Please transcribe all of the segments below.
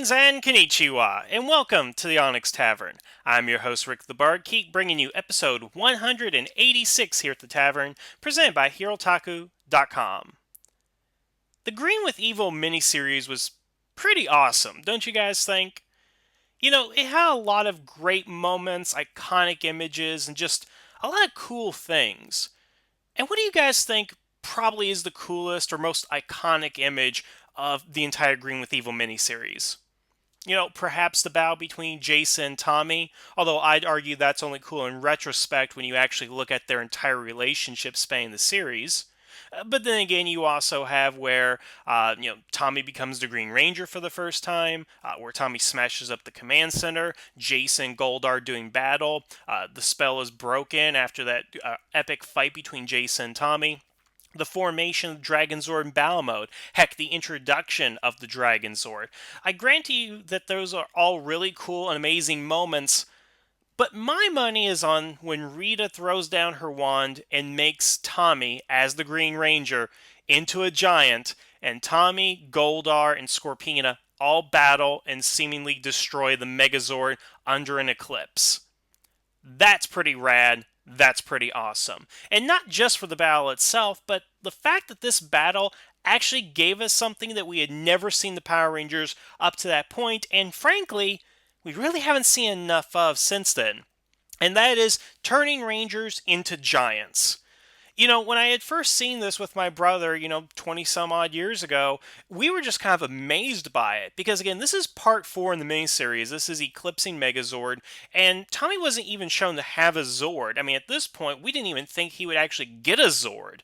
Greetings and konnichiwa, and welcome to the Onyx Tavern. I'm your host, Rick the Bard, keep bringing you episode 186 here at the Tavern, presented by HeroTaku.com. The Green with Evil miniseries was pretty awesome, don't you guys think? It had a lot of great moments, iconic images, and just a lot of cool things. And what do you guys think probably is the coolest or most iconic image of the entire Green with Evil miniseries? Perhaps the battle between Jason and Tommy, although I'd argue that's only cool in retrospect when you actually look at their entire relationship spanning the series. But then again, you also have where, Tommy becomes the Green Ranger for the first time, where Tommy smashes up the command center, Jason and Goldar doing battle, the spell is broken after that epic fight between Jason and Tommy, the formation of Dragon Zord in battle mode, heck, the introduction of the Dragon Zord. I grant you that those are all really cool and amazing moments, but my money is on when Rita throws down her wand and makes Tommy, as the Green Ranger, into a giant, and Tommy, Goldar, and Scorpina all battle and seemingly destroy the Megazord under an eclipse. That's pretty rad. That's pretty awesome. And not just for the battle itself, but the fact that this battle actually gave us something that we had never seen the Power Rangers up to that point, and frankly, we really haven't seen enough of since then. And that is turning Rangers into giants. When I had first seen this with my brother, 20 some odd years ago, we were just kind of amazed by it. Because again, this is part 4 in the miniseries. This is Eclipsing Megazord, and Tommy wasn't even shown to have a Zord. I mean, at this point, we didn't even think he would actually get a Zord.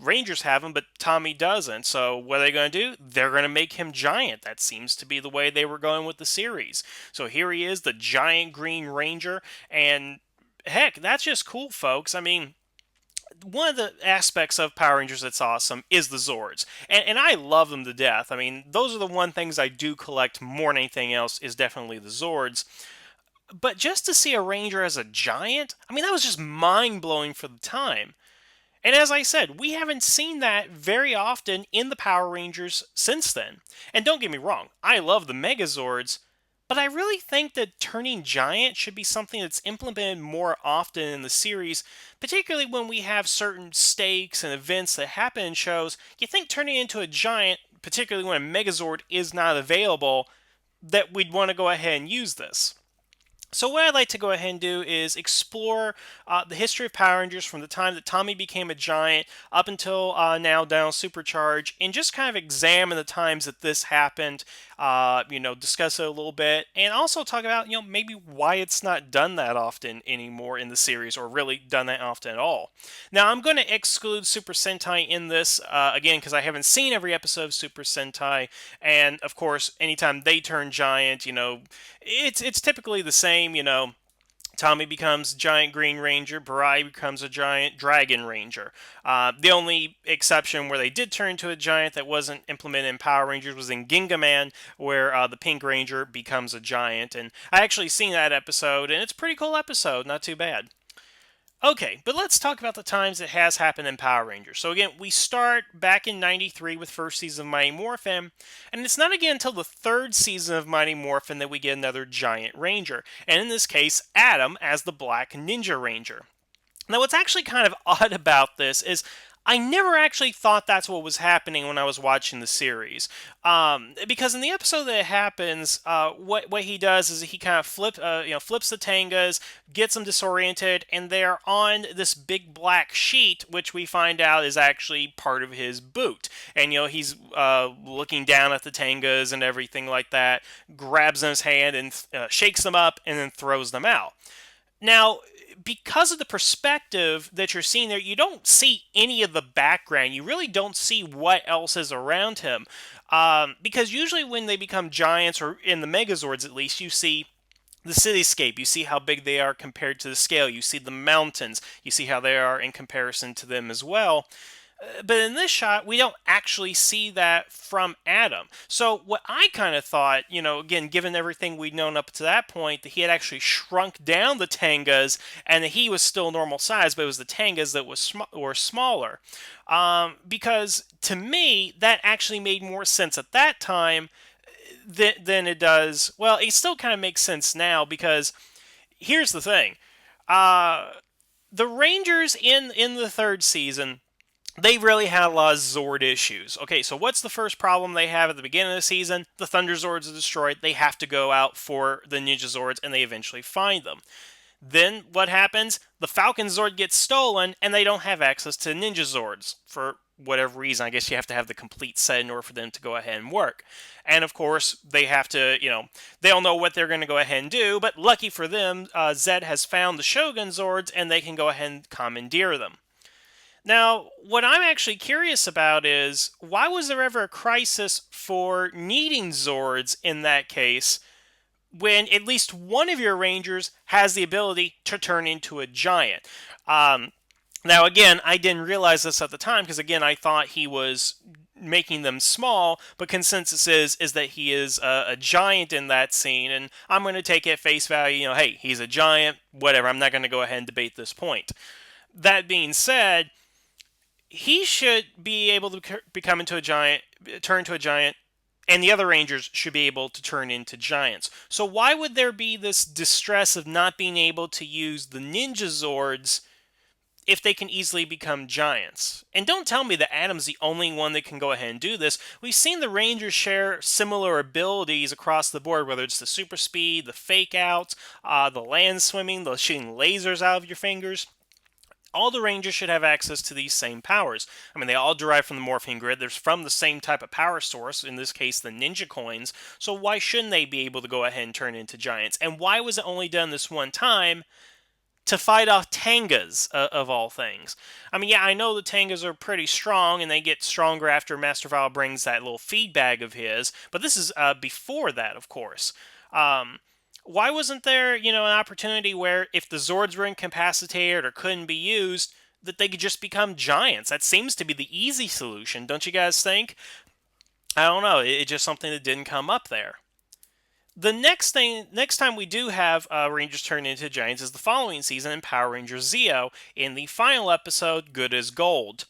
Rangers have him, but Tommy doesn't. So what are they going to do? They're going to make him giant. That seems to be the way they were going with the series. So here he is, the giant Green Ranger, and heck, that's just cool, folks. I mean, one of the aspects of Power Rangers that's awesome is the Zords. And I love them to death. I mean, those are the one things I do collect more than anything else is definitely the Zords. But just to see a Ranger as a giant, I mean, that was just mind-blowing for the time. And as I said, we haven't seen that very often in the Power Rangers since then. And don't get me wrong, I love the Megazords, but I really think that turning giant should be something that's implemented more often in the series, particularly when we have certain stakes and events that happen in shows. You think turning into a giant, particularly when a Megazord is not available, that we'd want to go ahead and use this. So what I'd like to go ahead and do is explore the history of Power Rangers from the time that Tommy became a giant up until now down Supercharge, and just kind of examine the times that this happened, discuss it a little bit, and also talk about, maybe why it's not done that often anymore in the series, or really done that often at all. Now, I'm going to exclude Super Sentai in this, again, because I haven't seen every episode of Super Sentai, and of course, anytime they turn giant, it's typically the same. Tommy becomes Giant Green Ranger, Barai becomes a Giant Dragon Ranger. The only exception where they did turn into a giant that wasn't implemented in Power Rangers was in Gingaman, where the Pink Ranger becomes a giant. And I actually seen that episode, and it's a pretty cool episode, not too bad. Okay, but let's talk about the times it has happened in Power Rangers. So again, we start back in 93 with first season of Mighty Morphin, and it's not again until the third season of Mighty Morphin that we get another Giant Ranger, and in this case, Adam as the Black Ninja Ranger. Now, what's actually kind of odd about this is I never actually thought that's what was happening when I was watching the series, because in the episode that it happens, what he does is he kind of flips the Tangas, gets them disoriented, and they're on this big black sheet, which we find out is actually part of his boot. And he's looking down at the Tangas and everything like that, grabs them in his hand and shakes them up, and then throws them out. Now, because of the perspective that you're seeing there, you don't see any of the background. You really don't see what else is around him. Because usually when they become giants, or in the Megazords at least, you see the cityscape. You see how big they are compared to the scale. You see the mountains. You see how they are in comparison to them as well. But in this shot, we don't actually see that from Adam. So what I kind of thought, again, given everything we'd known up to that point, that he had actually shrunk down the Tangas and that he was still normal size, but it was the Tangas that were smaller. Because to me, that actually made more sense at that time than it does. Well, it still kind of makes sense now because here's the thing: uh, the Rangers in the third season, they really had a lot of Zord issues. Okay, so what's the first problem they have at the beginning of the season? The Thunder Zords are destroyed. They have to go out for the Ninja Zords, and they eventually find them. Then what happens? The Falcon Zord gets stolen, and they don't have access to Ninja Zords for whatever reason. I guess you have to have the complete set in order for them to go ahead and work. And of course, they have to, they don't know what they're going to go ahead and do, but lucky for them, Zed has found the Shogun Zords, and they can go ahead and commandeer them. Now, what I'm actually curious about is why was there ever a crisis for needing Zords in that case when at least one of your Rangers has the ability to turn into a giant? Now, again, I didn't realize this at the time because, again, I thought he was making them small, but consensus is that he is a giant in that scene, and I'm going to take it at face value, hey, he's a giant, whatever, I'm not going to go ahead and debate this point. That being said, he should be able to become into a giant, turn to a giant, and the other Rangers should be able to turn into giants. So why would there be this distress of not being able to use the Ninja Zords if they can easily become giants? And don't tell me that Adam's the only one that can go ahead and do this. We've seen the Rangers share similar abilities across the board, whether it's the super speed, the fake out, the land swimming, the shooting lasers out of your fingers. All the Rangers should have access to these same powers. I mean, they all derive from the Morphing Grid. They're from the same type of power source, in this case, the Ninja Coins. So why shouldn't they be able to go ahead and turn into giants? And why was it only done this one time to fight off Tangas, of all things? I mean, yeah, I know the Tangas are pretty strong, and they get stronger after Master Val brings that little feed bag of his, but this is before that, of course. Why wasn't there, an opportunity where if the Zords were incapacitated or couldn't be used, that they could just become giants? That seems to be the easy solution, don't you guys think? I don't know. It's just something that didn't come up there. The next time we do have Rangers turn into giants is the following season in Power Rangers Zeo in the final episode, Good as Gold.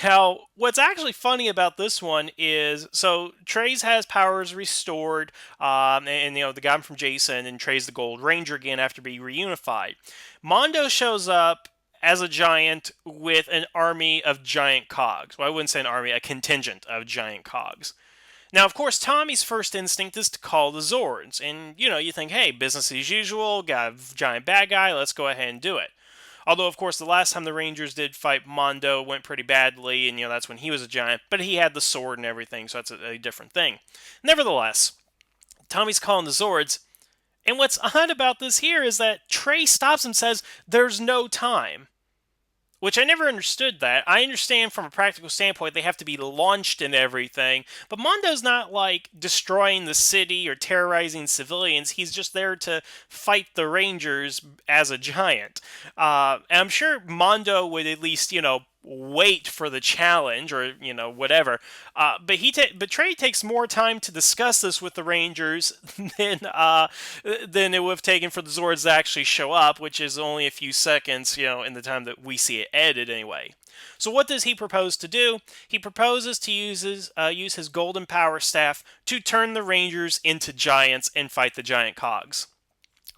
Now, what's actually funny about this one is, so Trey's has powers restored, and they got him from Jason, and Trey's the Gold Ranger again after being reunified. Mondo shows up as a giant with an army of giant cogs. Well, I wouldn't say an army, a contingent of giant cogs. Now, of course, Tommy's first instinct is to call the Zords, and you think, hey, business as usual, got a giant bad guy, let's go ahead and do it. Although, of course, the last time the Rangers did fight Mondo went pretty badly, and that's when he was a giant, but he had the sword and everything, so that's a different thing. Nevertheless, Tommy's calling the Zords, and what's odd about this here is that Trey stops and says, there's no time. Which I never understood that. I understand from a practical standpoint they have to be launched and everything, but Mondo's not like destroying the city or terrorizing civilians. He's just there to fight the Rangers as a giant. And I'm sure Mondo would at least, wait for the challenge or whatever. But Trey takes more time to discuss this with the Rangers than it would have taken for the Zords to actually show up, which is only a few seconds, in the time that we see it edited anyway. So what does he propose to do? He proposes to use his golden power staff to turn the Rangers into giants and fight the giant cogs.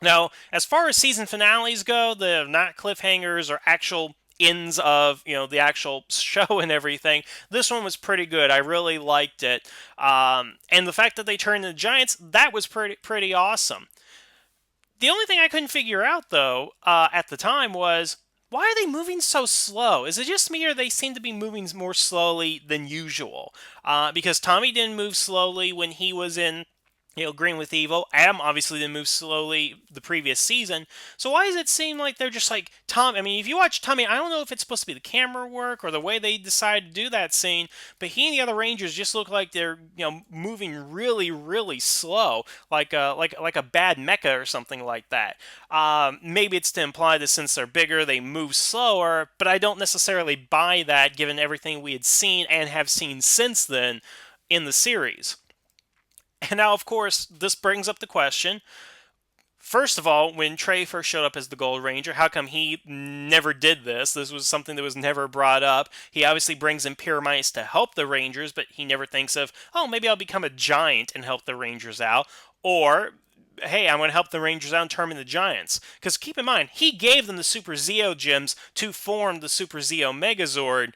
Now, as far as season finales go, they're not cliffhangers or actual ends of the actual show and everything. This one was pretty good. I really liked it, and the fact that they turned into giants, that was pretty awesome. The only thing I couldn't figure out though at the time was, why are they moving so slow? Is it just me, or they seem to be moving more slowly than usual? Because Tommy didn't move slowly when he was in Green with Evil. Adam obviously didn't move slowly the previous season. So why does it seem like they're just like, Tom, I mean, if you watch Tommy, I don't know if it's supposed to be the camera work or the way they decide to do that scene, but he and the other Rangers just look like they're, moving really, really slow, like a bad mecha or something like that. Maybe it's to imply that since they're bigger, they move slower, but I don't necessarily buy that given everything we had seen and have seen since then in the series. And now, of course, this brings up the question, First of all, when Trey first showed up as the Gold Ranger, how come he never did this? This was something that was never brought up. He obviously brings in pyramids to help the Rangers, but he never thinks of, oh, maybe I'll become a giant and help the Rangers out. Or, hey, I'm going to help the Rangers out and turn them into giants. Because keep in mind, he gave them the Super Zeo gems to form the Super Zeo Megazord,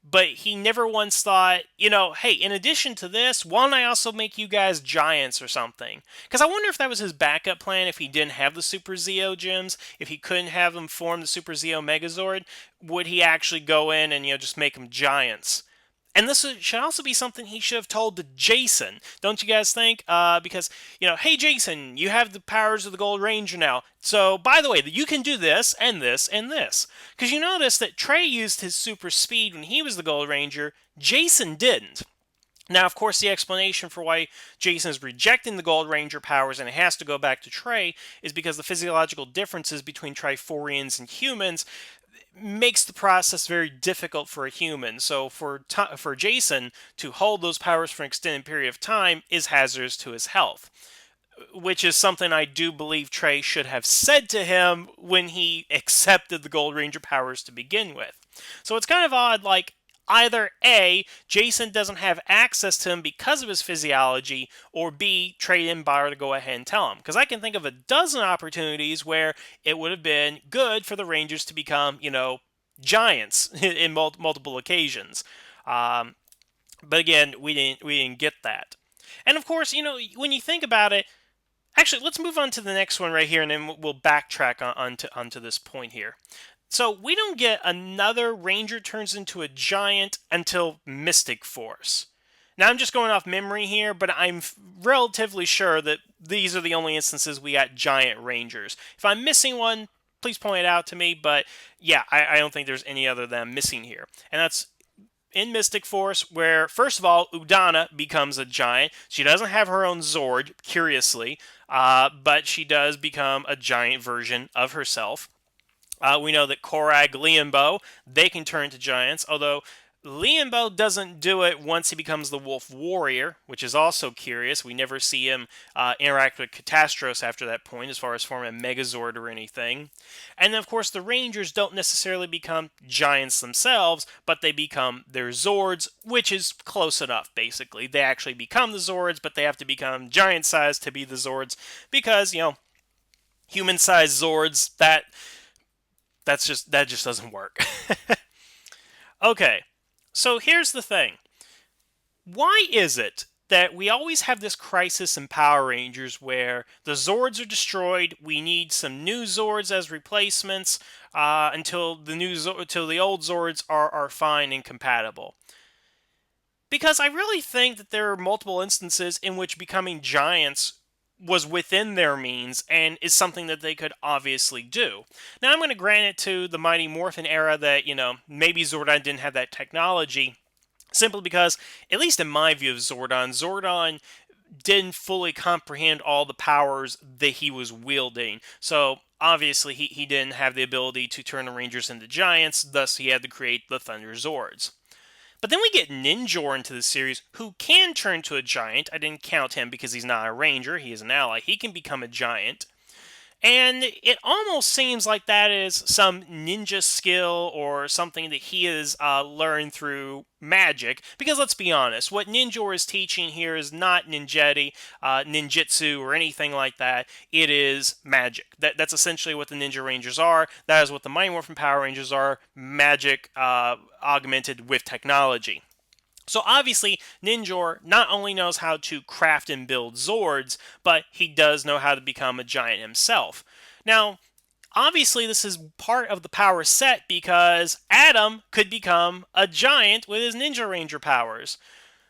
but he never once thought, hey, in addition to this, why don't I also make you guys giants or something? Because I wonder if that was his backup plan if he didn't have the Super Zeo gems, if he couldn't have them form the Super Zeo Megazord, would he actually go in and, just make them giants? And this should also be something he should have told to Jason, don't you guys think? Because, hey Jason, you have the powers of the Gold Ranger now. So, by the way, you can do this, and this, and this. Because you notice that Trey used his super speed when he was the Gold Ranger, Jason didn't. Now, of course, the explanation for why Jason is rejecting the Gold Ranger powers and it has to go back to Trey is because the physiological differences between Triforians and humans makes the process very difficult for a human. So for Jason to hold those powers for an extended period of time is hazardous to his health, which is something I do believe Trey should have said to him when he accepted the Gold Ranger powers to begin with. So it's kind of odd, like, either A, Jason doesn't have access to him because of his physiology, or B, Trey didn't bother to go ahead and tell him. Because I can think of a dozen opportunities where it would have been good for the Rangers to become, giants in multiple occasions. But again, we didn't get that. And of course, when you think about it, actually, let's move on to the next one right here, and then we'll backtrack onto this point here. So we don't get another Ranger turns into a giant until Mystic Force. Now I'm just going off memory here, but I'm relatively sure that these are the only instances we got giant Rangers. If I'm missing one, please point it out to me, but yeah, I don't think there's any other that I'm missing here. And that's in Mystic Force, where, first of all, Udana becomes a giant. She doesn't have her own Zord, curiously, but she does become a giant version of herself. We know that Korag, Lianbo, they can turn to giants, although Lianbo doesn't do it once he becomes the Wolf Warrior, which is also curious. We never see him interact with Catastros after that point, as far as forming a Megazord or anything. And then, of course, the Rangers don't necessarily become giants themselves, but they become their Zords, which is close enough, basically. They actually become the Zords, but they have to become giant-sized to be the Zords, because, human-sized Zords, that just doesn't work. Okay, so here's the thing. Why is it that we always have this crisis in Power Rangers where the Zords are destroyed, we need some new Zords as replacements until the old Zords are fine and compatible? Because I really think that there are multiple instances in which becoming giants was within their means and is something that they could obviously do. Now, I'm going to grant it to the Mighty Morphin era that, maybe Zordon didn't have that technology, simply because, at least in my view of Zordon didn't fully comprehend all the powers that he was wielding. So, obviously, he didn't have the ability to turn the Rangers into giants, thus he had to create the Thunder Zords. But then we get Ninjor into the series, who can turn to a giant. I didn't count him because he's not a ranger, he is an ally. He can become a giant. And it almost seems like that is some ninja skill or something that he has learned through magic. Because let's be honest, what Ninjor is teaching here is not ninjutsu, or anything like that. It is magic. That's essentially what the Ninja Rangers are. That is what the Mighty Morphin Power Rangers are. Magic augmented with technology. So obviously, Ninjor not only knows how to craft and build Zords, but he does know how to become a giant himself. Now, obviously this is part of the power set because Adam could become a giant with his Ninja Ranger powers.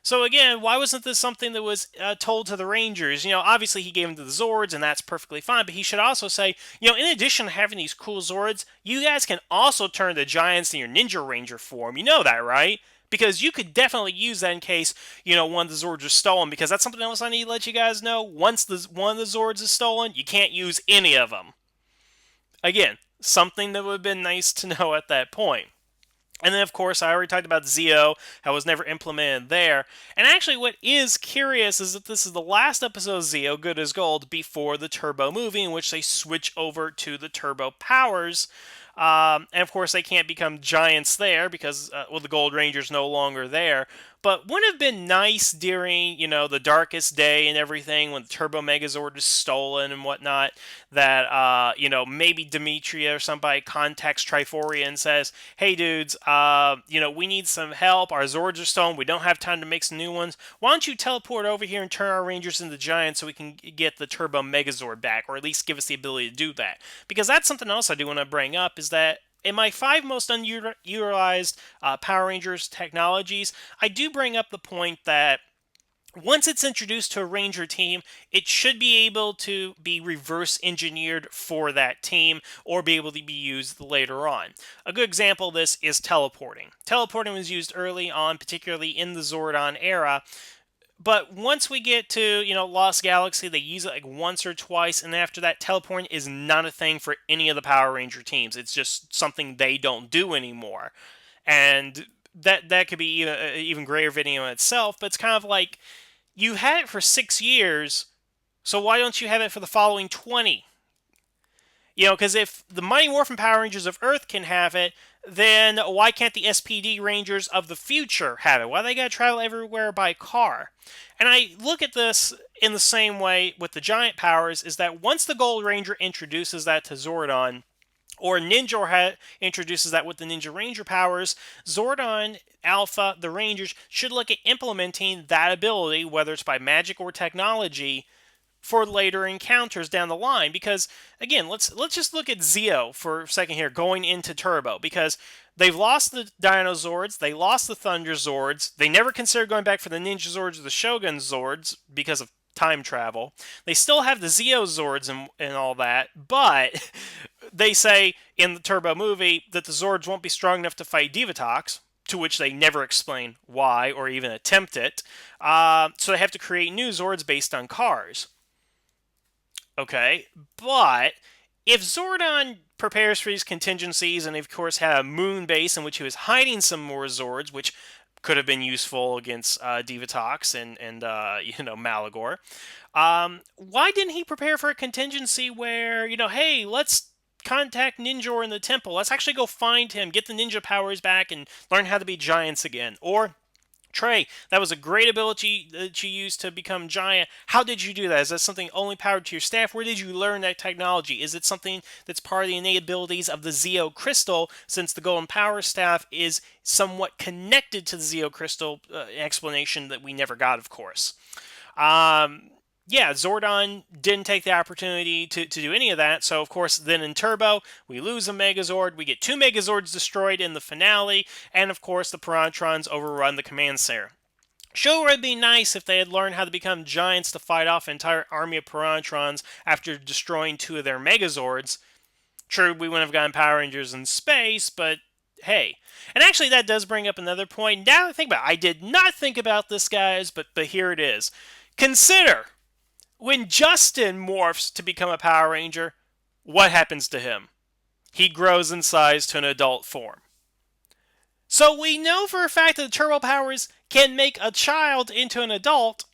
So again, why wasn't this something that was told to the Rangers? Obviously he gave them to the Zords, and that's perfectly fine, but he should also say, in addition to having these cool Zords, you guys can also turn the giants in your Ninja Ranger form. You know that, right? Because you could definitely use that in case, one of the Zords are stolen, because that's something else I need to let you guys know. Once one of the Zords is stolen, you can't use any of them. Again, something that would have been nice to know at that point. And then, of course, I already talked about Zeo, how it was never implemented there. And actually, what is curious is that this is the last episode of Zeo, Good as Gold, before the Turbo movie, in which they switch over to the Turbo powers. And of course, they can't become giants there because, well, the Gold Ranger's no longer there. But wouldn't it have been nice during, the darkest day and everything when the Turbo Megazord is stolen and whatnot, that, maybe Demetria or somebody contacts Triforia and says, hey, dudes, we need some help. Our Zords are stolen. We don't have time to make some new ones. Why don't you teleport over here and turn our Rangers into giants so we can get the Turbo Megazord back, or at least give us the ability to do that? Because that's something else I do want to bring up, is that in my 5 most unutilized Power Rangers technologies, I do bring up the point that once it's introduced to a Ranger team, it should be able to be reverse engineered for that team or be able to be used later on. A good example of this is teleporting. Teleporting was used early on, particularly in the Zordon era, but once we get to, Lost Galaxy, they use it like once or twice, and after that, teleporting is not a thing for any of the Power Ranger teams. It's just something they don't do anymore. And that could be even greater video in itself, but it's kind of like, you had it for 6 years, so why don't you have it for the following 20? Because if the Mighty Morphin Power Rangers of Earth can have it, then why can't the SPD Rangers of the future have it? Why they gotta travel everywhere by car? And I look at this in the same way with the giant powers, is that once the Gold Ranger introduces that to Zordon, or Ninja introduces that with the Ninja Ranger powers, Zordon, Alpha, the Rangers should look at implementing that ability, whether it's by magic or technology, for later encounters down the line. Because again, let's just look at Zeo for a second here, going into Turbo, because they've lost the Dino Zords, they lost the Thunder Zords, they never considered going back for the Ninja Zords or the Shogun Zords because of time travel. They still have the Zeo Zords and all that, but they say in the Turbo movie that the Zords won't be strong enough to fight Divatox, to which they never explain why or even attempt it. So they have to create new Zords based on cars. Okay, but if Zordon prepares for these contingencies and, of course, had a moon base in which he was hiding some more Zords, which could have been useful against Divatox and Malagor, why didn't he prepare for a contingency where, hey, let's contact Ninjor in the temple. Let's actually go find him, get the ninja powers back, and learn how to be giants again. Or, Trey, that was a great ability that you used to become giant. How did you do that? Is that something only powered to your staff? Where did you learn that technology? Is it something that's part of the innate abilities of the Zeo Crystal, since the Golden Power Staff is somewhat connected to the Zeo Crystal explanation that we never got, of course. Yeah, Zordon didn't take the opportunity to do any of that, so of course then in Turbo, we lose a Megazord, we get 2 Megazords destroyed in the finale, and of course the Pirantrons overrun the command center. Sure, would be nice if they had learned how to become giants to fight off an entire army of Pirantrons after destroying 2 of their Megazords. True, we wouldn't have gotten Power Rangers in space, but hey. And actually that does bring up another point. Now that I think about it, I did not think about this, guys, but here it is. Consider, when Justin morphs to become a Power Ranger, what happens to him? He grows in size to an adult form. So we know for a fact that the Turbo Powers can make a child into an adult.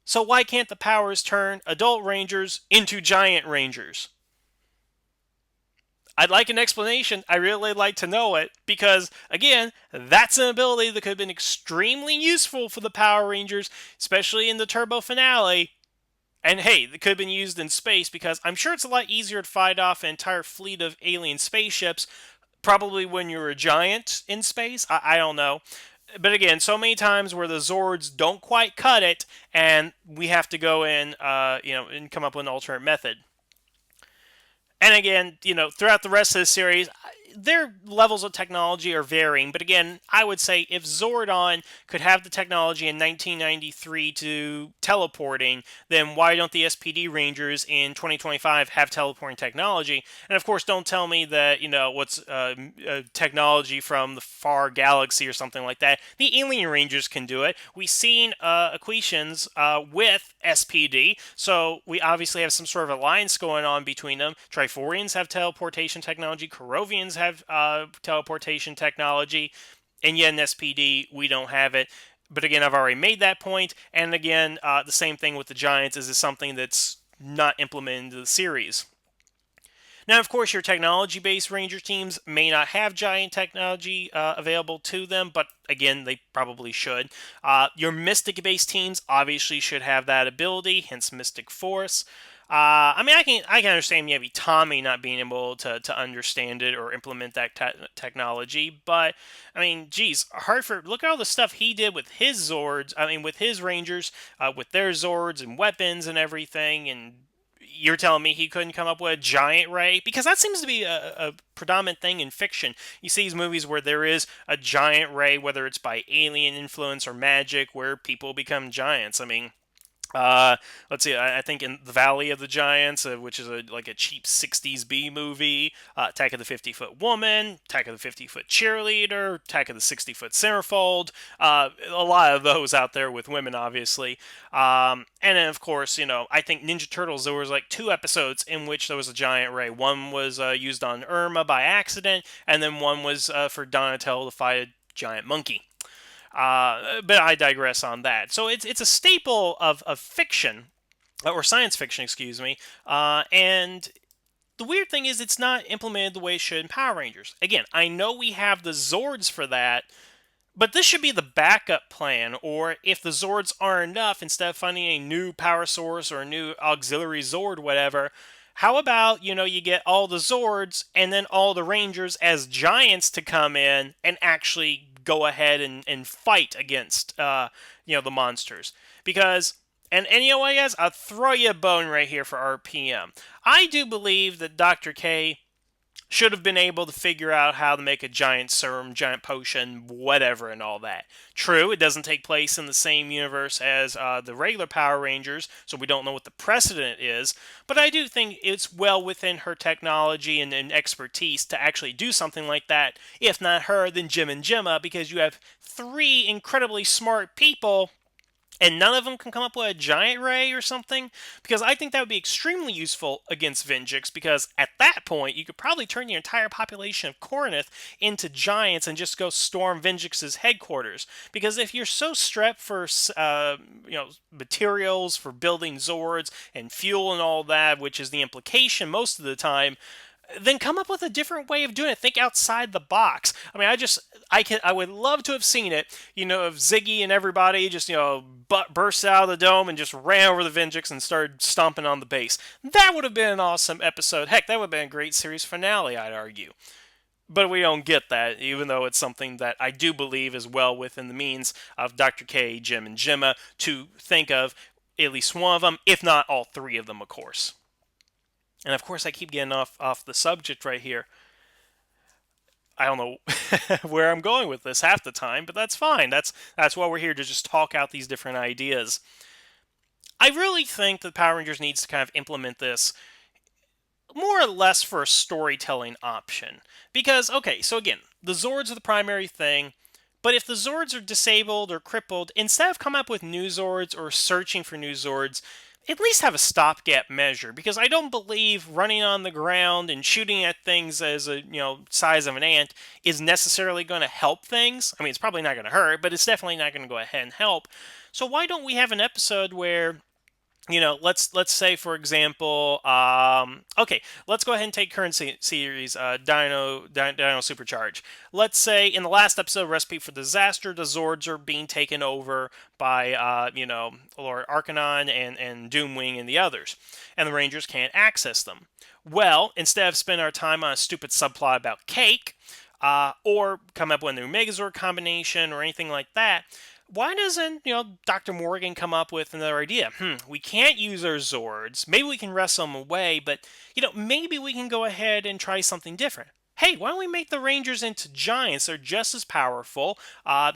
So why can't the powers turn adult Rangers into giant Rangers? I'd like an explanation. I really like to know it, because, again, that's an ability that could have been extremely useful for the Power Rangers, especially in the Turbo finale. And hey, it could have been used in space, because I'm sure it's a lot easier to fight off an entire fleet of alien spaceships, probably when you're a giant in space. I don't know. But again, so many times where the Zords don't quite cut it, and we have to go in, and come up with an alternate method. And again, throughout the rest of the series, their levels of technology are varying, but again, I would say if Zordon could have the technology in 1993 to teleporting, then why don't the SPD Rangers in 2025 have teleporting technology? And of course, don't tell me that, what's technology from the far galaxy or something like that. The Alien Rangers can do it. We've seen equations with SPD, so we obviously have some sort of alliance going on between them. Triforians have teleportation technology, Korovians have teleportation technology, and yet in SPD we don't have it. But again, I've already made that point, and again, the same thing with the Giants is something that's not implemented into the series. Now, of course, your technology-based Ranger teams may not have giant technology available to them, but again, they probably should. Your Mystic-based teams obviously should have that ability, hence Mystic Force. I mean, I can understand maybe Tommy not being able to understand it or implement that technology, but I mean, geez, Hartford, look at all the stuff he did with his Zords. I mean, with his Rangers, with their Zords and weapons and everything, and you're telling me he couldn't come up with a giant ray? Because that seems to be a predominant thing in fiction. You see these movies where there is a giant ray, whether it's by alien influence or magic, where people become giants. I mean, uh, let's see. I think in the Valley of the Giants, which is like a cheap '60s B movie, Attack of the 50-Foot Woman, Attack of the 50-Foot Cheerleader, Attack of the 60-Foot Centerfold. A lot of those out there with women, obviously. And then, of course, I think Ninja Turtles. There was like 2 episodes in which there was a giant ray. One was used on Irma by accident, and then one was for Donatello to fight a giant monkey. But I digress on that. So it's a staple of fiction, or science fiction, excuse me. And the weird thing is it's not implemented the way it should in Power Rangers. Again, I know we have the Zords for that, but this should be the backup plan, or if the Zords aren't enough, instead of finding a new power source or a new auxiliary Zord, whatever, how about, you get all the Zords and then all the Rangers as giants to come in and actually go ahead and fight against, the monsters? Because, and you know what, guys? I'll throw you a bone right here for RPM. I do believe that Dr. K should have been able to figure out how to make a giant serum, giant potion, whatever, and all that. True, it doesn't take place in the same universe as the regular Power Rangers, so we don't know what the precedent is, but I do think it's well within her technology and expertise to actually do something like that. If not her, then Jim and Gemma, because you have 3 incredibly smart people and none of them can come up with a giant ray or something, because I think that would be extremely useful against Vengix, because at that point you could probably turn the entire population of Corinth into giants and just go storm Vengix's headquarters. Because if you're so strapped for materials for building Zords and fuel and all that, which is the implication most of the time, then come up with a different way of doing it. Think outside the box. I mean, I would love to have seen it, if Ziggy and everybody just, burst out of the dome and just ran over the Vengix and started stomping on the base. That would have been an awesome episode. Heck, that would have been a great series finale, I'd argue. But we don't get that, even though it's something that I do believe is well within the means of Dr. K, Jim, and Gemma to think of at least one of them, if not all 3 of them, of course. And of course, I keep getting off the subject right here. I don't know where I'm going with this half the time, but that's fine. That's why we're here, to just talk out these different ideas. I really think that Power Rangers needs to kind of implement this more or less for a storytelling option. Because, okay, so again, the Zords are the primary thing, but if the Zords are disabled or crippled, instead of coming up with new Zords or searching for new Zords, at least have a stopgap measure, because I don't believe running on the ground and shooting at things as a size of an ant is necessarily going to help things. I mean, it's probably not going to hurt, but it's definitely not going to go ahead and help. So why don't we have an episode where, let's say, for example, okay, let's go ahead and take current series, Dino Supercharge. Let's say in the last episode, Recipe for Disaster, the Zords are being taken over by, Lord Arcanon and Doomwing and the others, and the Rangers can't access them. Well, instead of spending our time on a stupid subplot about cake, or come up with a new Megazord combination or anything like that, why doesn't, Dr. Morgan come up with another idea? We can't use our Zords. Maybe we can wrestle them away, but, maybe we can go ahead and try something different. Hey, why don't we make the Rangers into giants? They're just as powerful.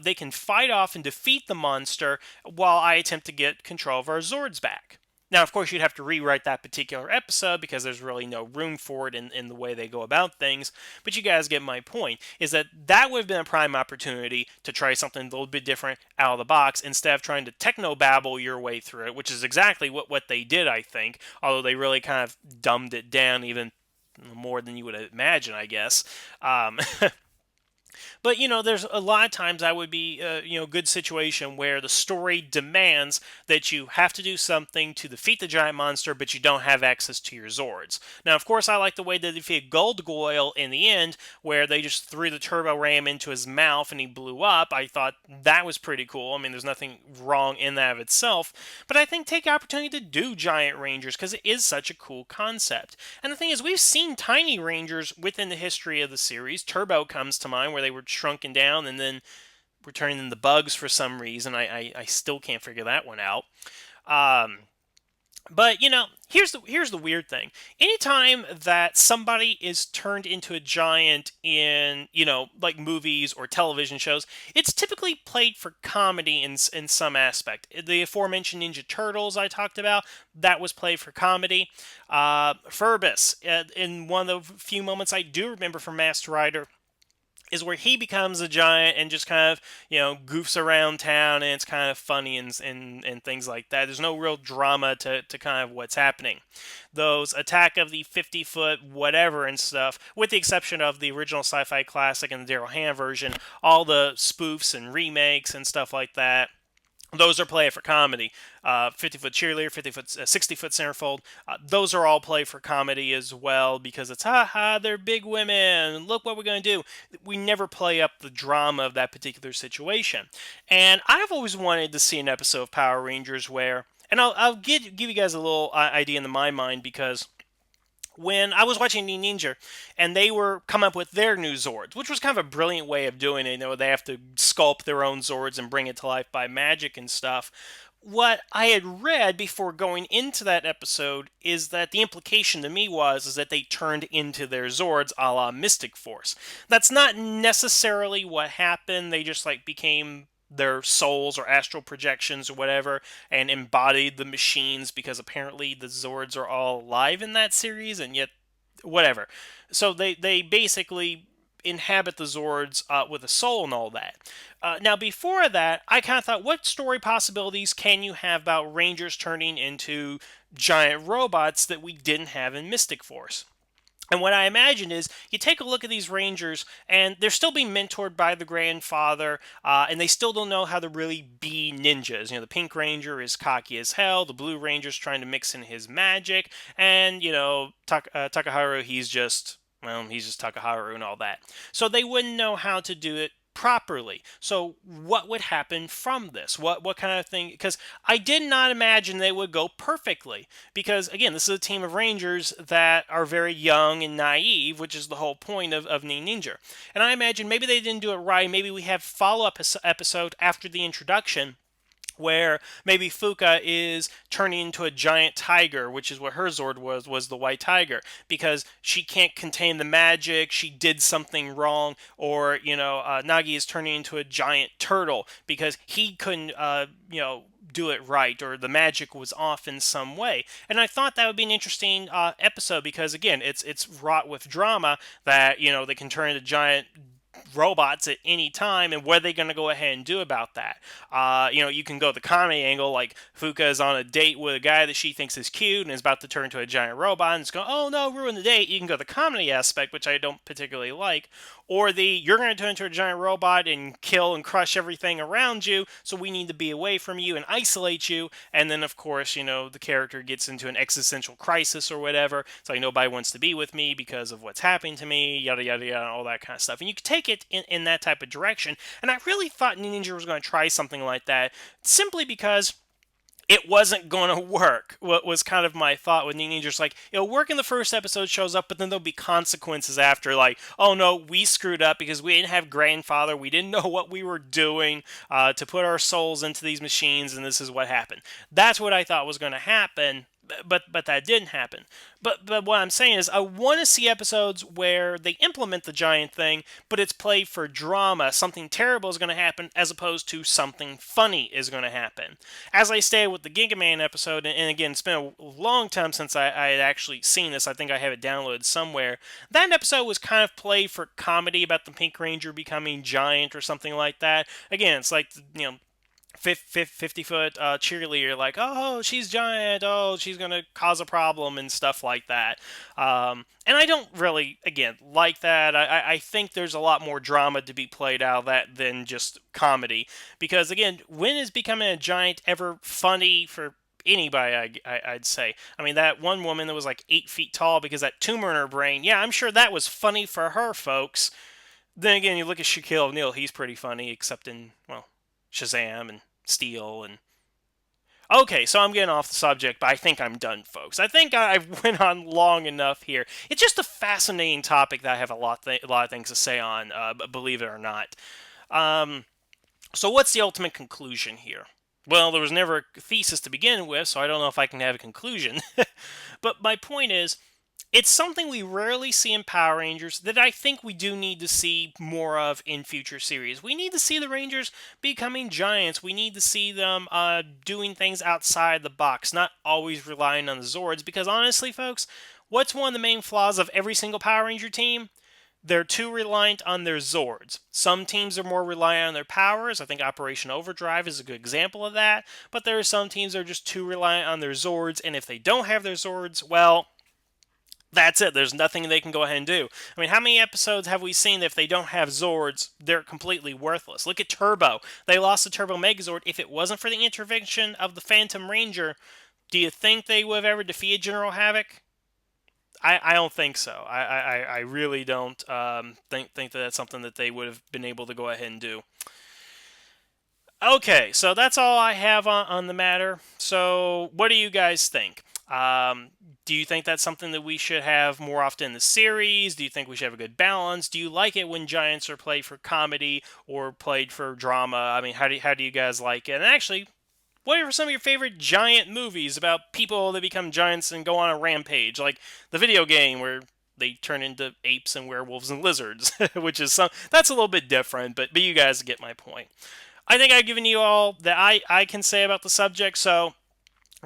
They can fight off and defeat the monster while I attempt to get control of our Zords back. Now, of course, you'd have to rewrite that particular episode because there's really no room for it in the way they go about things. But you guys get my point, is that would have been a prime opportunity to try something a little bit different out of the box instead of trying to techno-babble your way through it, which is exactly what they did, I think, although they really kind of dumbed it down even more than you would imagine, I guess. Um, But there's a lot of times I would be, good situation where the story demands that you have to do something to defeat the giant monster, but you don't have access to your Zords. Now, of course, I like the way they defeated Gold in the end, where they just threw the turbo ram into his mouth and he blew up. I thought that was pretty cool. I mean, there's nothing wrong in that of itself, but I think take the opportunity to do giant rangers because it is such a cool concept. And the thing is, we've seen tiny rangers within the history of the series. Turbo comes to mind, where they were shrunken down and then were turning into bugs for some reason. I still can't figure that one out. Um, but here's the weird thing. Anytime that somebody is turned into a giant in like movies or television shows, it's typically played for comedy in some aspect. The aforementioned Ninja Turtles I talked about, that was played for comedy. Furbus, in one of the few moments I do remember from Master Rider, is where he becomes a giant and just kind of goofs around town, and it's kind of funny and things like that. There's no real drama to kind of what's happening. Those Attack of the 50-foot whatever and stuff, with the exception of the original sci-fi classic and the Daryl Hannah version, all the spoofs and remakes and stuff like that, those are play for comedy. 50-foot cheerleader, 50-foot, 60-foot centerfold. Those are all play for comedy as well, because it's ha ha, they're big women. Look what we're going to do. We never play up the drama of that particular situation. And I've always wanted to see an episode of Power Rangers where, and I'll give you guys a little idea in my mind, because when I was watching Ninja and they were coming up with their new Zords, which was kind of a brilliant way of doing it. They have to sculpt their own Zords and bring it to life by magic and stuff. What I had read before going into that episode is that the implication to me was is that they turned into their Zords a la Mystic Force. That's not necessarily what happened. They just became their souls or astral projections or whatever, and embodied the machines, because apparently the Zords are all alive in that series, and yet whatever. So they basically inhabit the Zords with a soul and all that. Now, before that, I kind of thought, what story possibilities can you have about Rangers turning into giant robots that we didn't have in Mystic Force? And what I imagine is you take a look at these Rangers, and they're still being mentored by the grandfather, and they still don't know how to really be ninjas. The Pink Ranger is cocky as hell, the Blue Ranger's trying to mix in his magic, and, Takaharu, he's just Takaharu and all that. So they wouldn't know how to do it properly. So what would happen from this? What kind of thing? Because I did not imagine they would go perfectly. Because again, this is a team of Rangers that are very young and naive, which is the whole point of Ninja. And I imagine maybe they didn't do it right. Maybe we have follow-up episode after the introduction, where maybe Fuka is turning into a giant tiger, which is what her Zord was the white tiger, because she can't contain the magic, she did something wrong, or, Nagi is turning into a giant turtle, because he couldn't, do it right, or the magic was off in some way. And I thought that would be an interesting episode, because again, it's wrought with drama that, they can turn into giant robots at any time, and what are they going to go ahead and do about that? You can go the comedy angle, like Fuka is on a date with a guy that she thinks is cute and is about to turn into a giant robot, and it's going, oh no, ruin the date. You can go the comedy aspect, which I don't particularly like, or you're going to turn into a giant robot and kill and crush everything around you, so we need to be away from you and isolate you. And then, of course, the character gets into an existential crisis or whatever. It's like, nobody wants to be with me because of what's happening to me, yada, yada, yada, all that kind of stuff. And you can take it in that type of direction. And I really thought Ninja was going to try something like that, simply because it wasn't going to work. What was kind of my thought with Ninja's work in the first episode, shows up, but then there'll be consequences after, like, oh no, we screwed up because we didn't have grandfather, we didn't know what we were doing to put our souls into these machines, and this is what happened. That's what I thought was going to happen. But that didn't happen. But what I'm saying is, I want to see episodes where they implement the giant thing, but it's played for drama. Something terrible is going to happen, as opposed to something funny is going to happen. As I stated with the Giga Man episode, and again, it's been a long time since I had actually seen this. I think I have it downloaded somewhere. That episode was kind of played for comedy, about the Pink Ranger becoming giant or something like that. Again, it's like, 50-foot cheerleader, like, oh, she's giant, oh, she's gonna cause a problem and stuff like that. And I don't really, again, like that. I think there's a lot more drama to be played out of that than just comedy, because again, when is becoming a giant ever funny for anybody? I'd say. I mean, that one woman that was like 8 feet tall because that tumor in her brain, yeah, I'm sure that was funny for her, folks. Then again, you look at Shaquille O'Neal, he's pretty funny, except in, well, Shazam and Steel and... Okay, so I'm getting off the subject, but I think I'm done, folks. I think I've went on long enough here. It's just a fascinating topic that I have a lot of things to say on, believe it or not. Um, so what's the ultimate conclusion here? Well, there was never a thesis to begin with, so I don't know if I can have a conclusion. But my point is, it's something we rarely see in Power Rangers that I think we do need to see more of in future series. We need to see the Rangers becoming giants. We need to see them doing things outside the box, not always relying on the Zords. Because honestly, folks, what's one of the main flaws of every single Power Ranger team? They're too reliant on their Zords. Some teams are more reliant on their powers. I think Operation Overdrive is a good example of that. But there are some teams that are just too reliant on their Zords, and if they don't have their Zords, well, that's it. There's nothing they can go ahead and do. I mean, how many episodes have we seen that if they don't have Zords, they're completely worthless? Look at Turbo. They lost the Turbo Megazord. If it wasn't for the intervention of the Phantom Ranger, do you think they would have ever defeated General Havoc? I don't think so. I really don't think that that's something that they would have been able to go ahead and do. Okay, so that's all I have on the matter. So, what do you guys think? Do you think that's something that we should have more often in the series? Do you think we should have a good balance? Do you like it when giants are played for comedy or played for drama? I mean, how do you guys like it? And actually, what are some of your favorite giant movies about people that become giants and go on a rampage, like the video game where they turn into apes and werewolves and lizards, which is that's a little bit different, but you guys get my point. I think I've given you all that I can say about the subject, so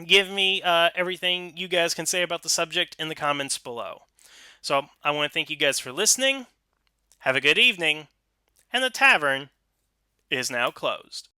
give me everything you guys can say about the subject in the comments below. So I want to thank you guys for listening. Have a good evening, and the tavern is now closed.